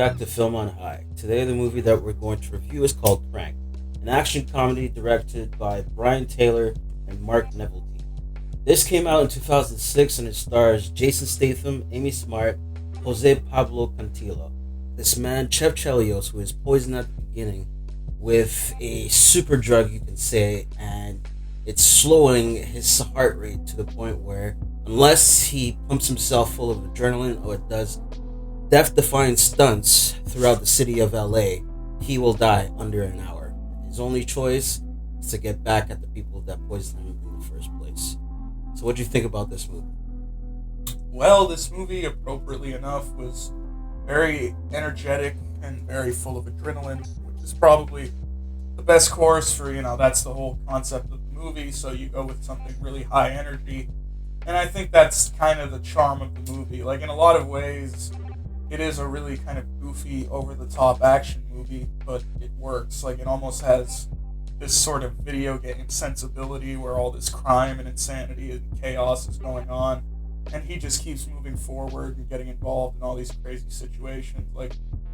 back to Film on High. Today, the movie that we're going to review is called Crank, an action comedy directed by Brian Taylor and Mark Neveldine. This came out in 2006 and it stars Jason Statham, Amy Smart, Jose Pablo Cantillo. This man, Chev Chelios, who is poisoned at the beginning with a super drug, you can say, and it's slowing his heart rate to the point where, unless he pumps himself full of adrenaline or does death-defying stunts throughout the city of LA, he will die under an hour. His only choice is to get back at the people that poisoned him in the first place. So what do you think about this movie? Well, this movie, appropriately enough, was very energetic and very full of adrenaline, which is probably the best course for, that's the whole concept of the movie, so you go with something really high energy. And I think that's kind of the charm of the movie. Like, in a lot of ways, it is a really kind of goofy, over-the-top action movie, but it works. Like, it almost has this sort of video game sensibility where all this crime and insanity and chaos is going on, and he just keeps moving forward and getting involved in all these crazy situations. Like,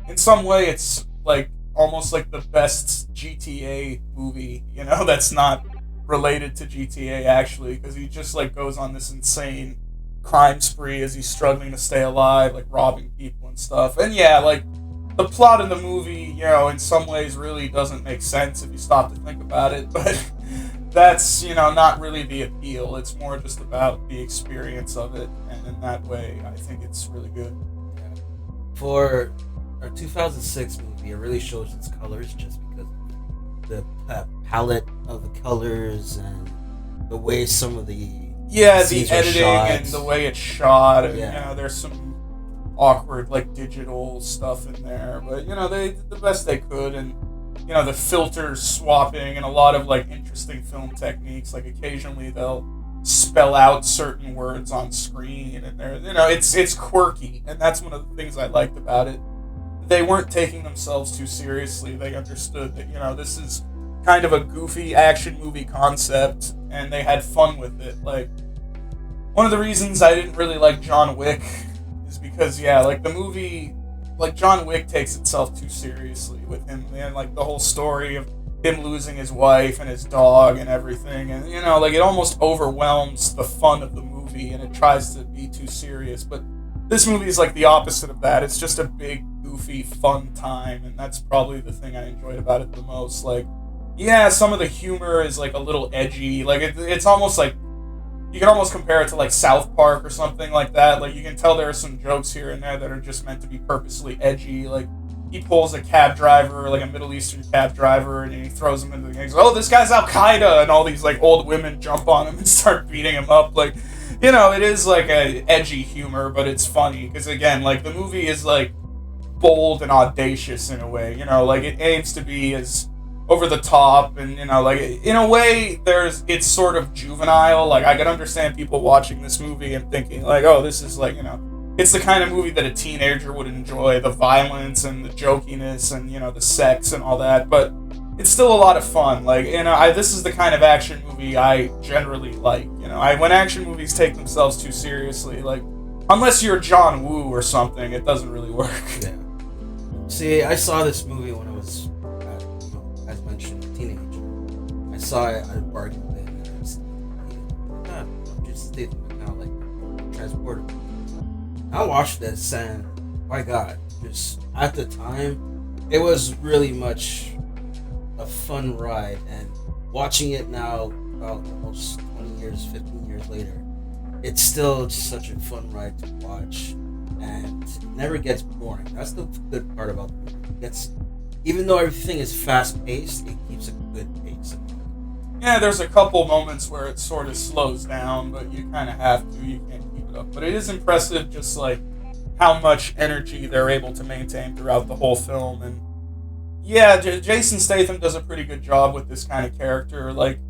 in some way, it's like almost like the best GTA movie, that's not related to GTA actually, because he just like goes on this insane crime spree as he's struggling to stay alive, like robbing people and stuff. And yeah, like the plot of the movie, in some ways really doesn't make sense if you stop to think about it, but that's, not really the appeal. It's more just about the experience of it, and in that way, I think it's really good. Yeah. For our 2006 movie, it really shows its colors just because of the palette of the colors and the way some of the the editing and the way it's shot, and there's some awkward like digital stuff in there, but they did the best they could, and the filters swapping and a lot of like interesting film techniques. Like occasionally they'll spell out certain words on screen, and it's quirky, and that's one of the things I liked about it. They weren't taking themselves too seriously. They understood that this is kind of a goofy action movie concept, and they had fun with it. Like, one of the reasons I didn't really like John Wick is because, the movie, like, John Wick takes itself too seriously with him, and, like, the whole story of him losing his wife and his dog and everything, and, it almost overwhelms the fun of the movie, and it tries to be too serious, but this movie is, like, the opposite of that. It's just a big, goofy, fun time, and that's probably the thing I enjoyed about it the most. Like, some of the humor is like a little edgy. Like it's almost like you can almost compare it to like South Park or something like that. Like you can tell there are some jokes here and there that are just meant to be purposely edgy. Like he pulls a cab driver, like a Middle Eastern cab driver, and he throws him into the gangs. Oh, this guy's Al Qaeda, and all these like old women jump on him and start beating him up. Like, it is like a edgy humor, but it's funny because again, like the movie is like bold and audacious in a way. Like it aims to be as over the top, and like in a way it's sort of juvenile. Like I can understand people watching this movie and thinking like, oh, this is like, it's the kind of movie that a teenager would enjoy, the violence and the jokiness and the sex and all that, but it's still a lot of fun. Like, this is the kind of action movie I generally like. When action movies take themselves too seriously, like unless you're John Woo or something, it doesn't really work. Yeah. See, I saw this movie when I was as mentioned, a teenager. I saw it at a bargain bin, and I was just stayed kind of like transported. I watched this, and my God, just at the time, it was really much a fun ride. And watching it now, about almost 20 years, 15 years later, it's still just such a fun ride to watch, and it never gets boring. That's the good part about the movie. Even though everything is fast-paced, it keeps a good pace. Yeah, there's a couple moments where it sort of slows down, but you kind of have to. You can't keep it up. But it is impressive just, like, how much energy they're able to maintain throughout the whole film. And, Jason Statham does a pretty good job with this kind of character. Like,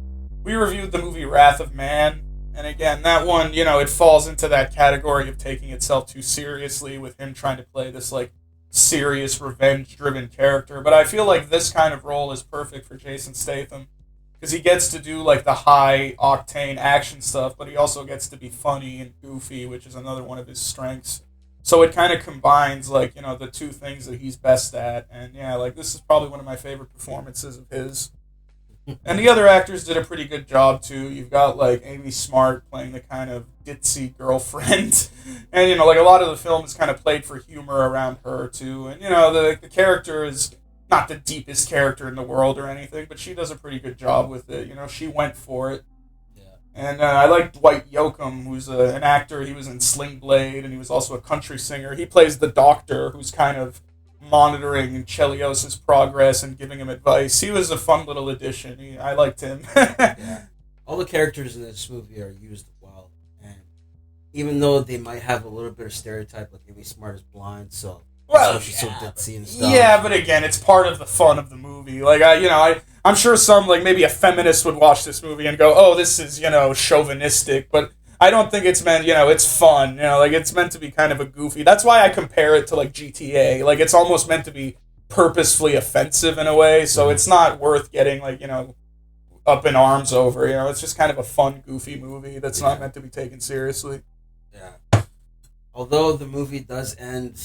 we reviewed the movie Wrath of Man, and again, that one, it falls into that category of taking itself too seriously with him trying to play this, like, serious, revenge-driven character, but I feel like this kind of role is perfect for Jason Statham because he gets to do like the high-octane action stuff, but he also gets to be funny and goofy, which is another one of his strengths. So it kind of combines, like, the two things that he's best at. And yeah, like, this is probably one of my favorite performances of his. And the other actors did a pretty good job, too. You've got, like, Amy Smart playing the kind of ditzy girlfriend. And, like, a lot of the film is kind of played for humor around her, too. And, the character is not the deepest character in the world or anything, but she does a pretty good job with it. She went for it. And I like Dwight Yoakam, who's an actor. He was in Sling Blade, and he was also a country singer. He plays the doctor who's kind of monitoring Chelios' progress and giving him advice. He was a fun little addition. I liked him. Yeah. All the characters in this movie are used well. And even though they might have a little bit of stereotype, like Amy Smart is blind, so... Well, she's so ditzy and stuff. Yeah, but again, it's part of the fun of the movie. Like, I'm sure some, like, maybe a feminist would watch this movie and go, oh, this is, chauvinistic. But I don't think it's meant, it's fun. Like, it's meant to be kind of a goofy. That's why I compare it to, like, GTA. Like, it's almost meant to be purposefully offensive in a way. So it's not worth getting, like, up in arms over. It's just kind of a fun, goofy movie that's not meant to be taken seriously. Yeah. Although the movie does end...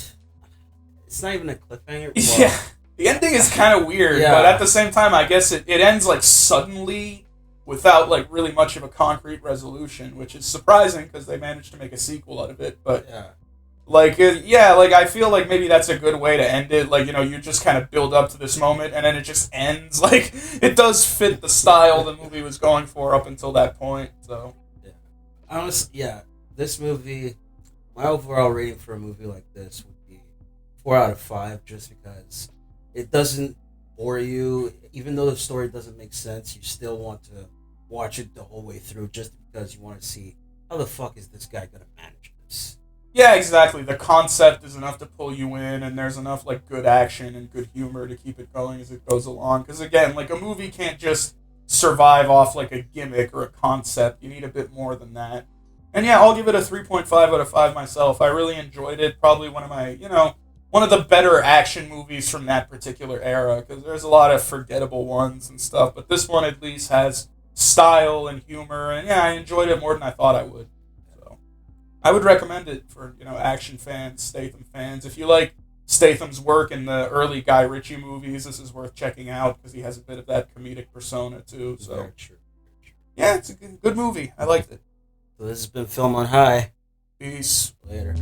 It's not even a cliffhanger. Well, yeah, the ending is kind of weird, but at the same time, I guess it ends like suddenly, without like really much of a concrete resolution, which is surprising because they managed to make a sequel out of it. But like I feel like maybe that's a good way to end it. Like you just kind of build up to this moment, and then it just ends. Like it does fit the style the movie was going for up until that point. So honestly, this movie, my overall rating for a movie like this 4 out of 5, just because it doesn't bore you. Even though the story doesn't make sense, you still want to watch it the whole way through, just because you want to see how the fuck is this guy gonna manage this. Yeah, exactly. The concept is enough to pull you in, and there's enough like good action and good humor to keep it going as it goes along. Because again, like a movie can't just survive off like a gimmick or a concept. You need a bit more than that. And yeah, I'll give it a 3.5 out of 5 myself. I really enjoyed it. Probably one of my, one of the better action movies from that particular era, because there's a lot of forgettable ones and stuff, but this one at least has style and humor, and yeah, I enjoyed it more than I thought I would. So I would recommend it for, action fans, Statham fans. If you like Statham's work in the early Guy Ritchie movies, this is worth checking out, because he has a bit of that comedic persona too. So very true. Yeah, it's a good movie. I liked it. So this has been Film on High. Peace. Later.